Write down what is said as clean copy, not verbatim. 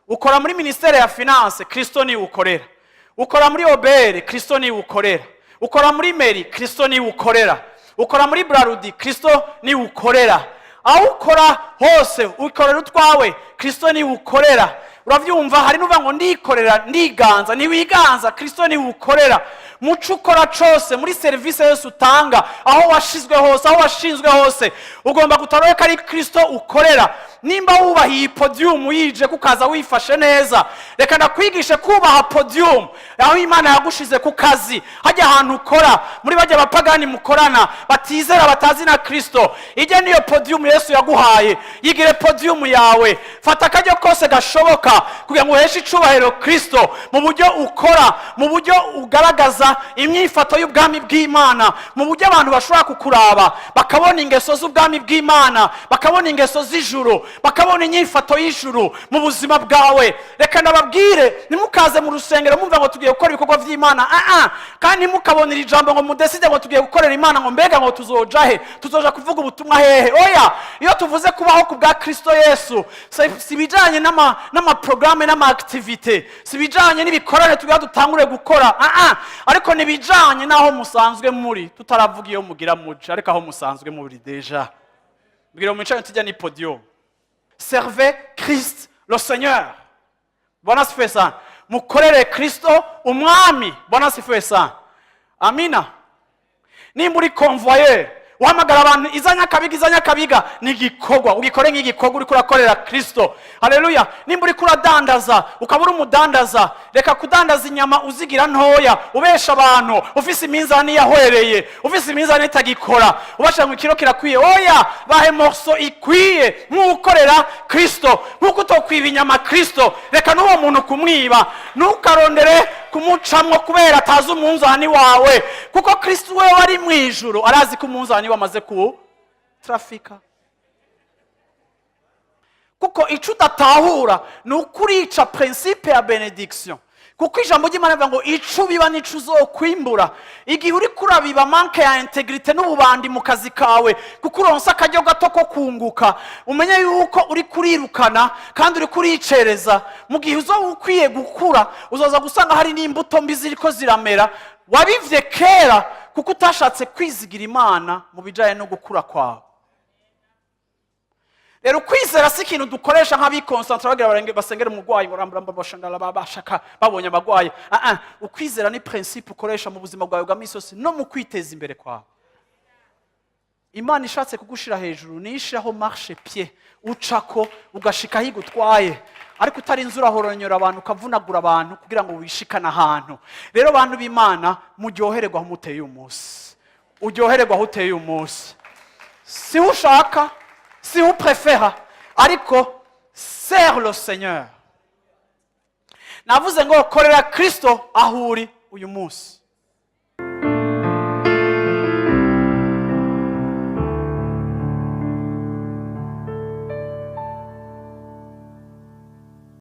ukora muri ministere ya finance, Kristo ni ukorera. Ukora muri obere, Kristo ni ukorera. Ukora muri meri, Kristo ni ukorera. Ukora muri brarudi, Kristo ni ukorera. Aho ukora hose ukorera utwawe, Kristo ni ukorera. Uravyumva, hari nuvuga ngo ndikorera, ndiganza, niwiganza, Kristo ni ukorera. Muco ukora cose, muri service yose utanga, aho washizwe hose, aho washinzwe hose, ugomba gutarora ko ari Kristo ukorera. Nimba wubahiye podium yije kukaza wifashe neza, reka ndakwigishe kubaha podium aho Imana yagushize ku kazi, hajya ahantu ukora, muri bajya bapagani mukorana batizera batazi na Kristo. Ije niyo podium Yesu yaguhaye, yigire podium yawe. Fata akajyo kose gashoboka kugira ngo uheshe icubahiro Kristo mu buryo ukora, mu buryo ugaragaza imyifato y'ubwami bw'Imana, mu buryo abantu bashobora kukuraba bakabona ingeso z'ubwami bw'Imana, bakabona ingeso z'ijuru, bakabona inyifato y'ijuru mu buzima bwawe. Reka ndababwire, nimukaze mu rusengero mumva ngo tugiye gukora ibikorwa by'Imana, kandi nimukabonera ijambo ngo mudeside ngo tugiye gukorera Imana ngo mbega ngo tuzoja he, tuzoja kuvuga ubutumwa hehe. Oya, iyo tuvuze kubaho ku bwa Kristo Yesu, si bijanye n'ama programme n'ama activite, si bijanye n'ibikorane tugiye dutangure gukora, ariko nibijanye naho musanzwe muri, tutaravuga iyo mugira muje, ariko aho musanzwe muri deja. Mbwira mu ncane tujya ni podium. Servez Christ le Seigneur. Bwana sifiwe sana. Mukorere Kristo umwami. Bwana sifiwe sana. Amina. Nimba uri convoyeur, uhamagara abantu izanya kabiga ni gikorwa, ugikore nk'igikorwa uri kurakorera Kristo. Haleluya. Nimba uri kuradandaza, ukabura umudandaza, reka kudandaza inyama uzigira ntoya, ubesha abantu, ufise iminzani yahwereye, ufise iminzani itagikora, ubasha ngo ikiro kirakwiye. Oya, bahe morso ikwiye nk'ukorera Kristo, nk'uko utokwiba inyama Kristo. Reka n'uwo muntu kumwiba, ntukarondere kumucamwo kubera atazi umunzani wawe, kuko Kristo we wari mu ijuru arazi ko umunzani wamaze ku trafika. Kuko ico udatahura ni ukurica principe ya benediction, kuko ijambo ry'Imana rivuga ngo ico biba nico uzokwimbura. Igihe uri kurabiba manke ya integrite n'ububandi mu kazi kawe, kuko uronsa akaryo gato ko kunguka, umenye yuko uri kurirukana kandi uri kuricereza. Mu gihe ukwiye gukura, uzoza gusanga hari n'imbuto mbi ziriko ziramera, wabivye kera kuko utashatse kwizigira Imana mu bijanye no gukura kwawe. Rero kwizera si ikintu dukoresha nk'abikonsantra bagira basengera umugwayi barambamba bashangara babashaka babonye abagwayi. Ukwizera ni principe ukoresha mu buzima bwawe bwa misosi no mu kwiteza imbere kwawe. Imana ishatse kugushira hejuru nishiraho marche pied ucako ugashika higutwaye, ariko utarinze urahoronyora abantu ukavunagura abantu kugira ngo wishikana ahantu. Rero abantu b'Imana muryohererwa aho muteye umunsi, uryohererwa aho uteye umunsi, si ushaka si vous préférez, ariko sers le Seigneur. Navuze ngo korera Kristo ahuri uyu munsi.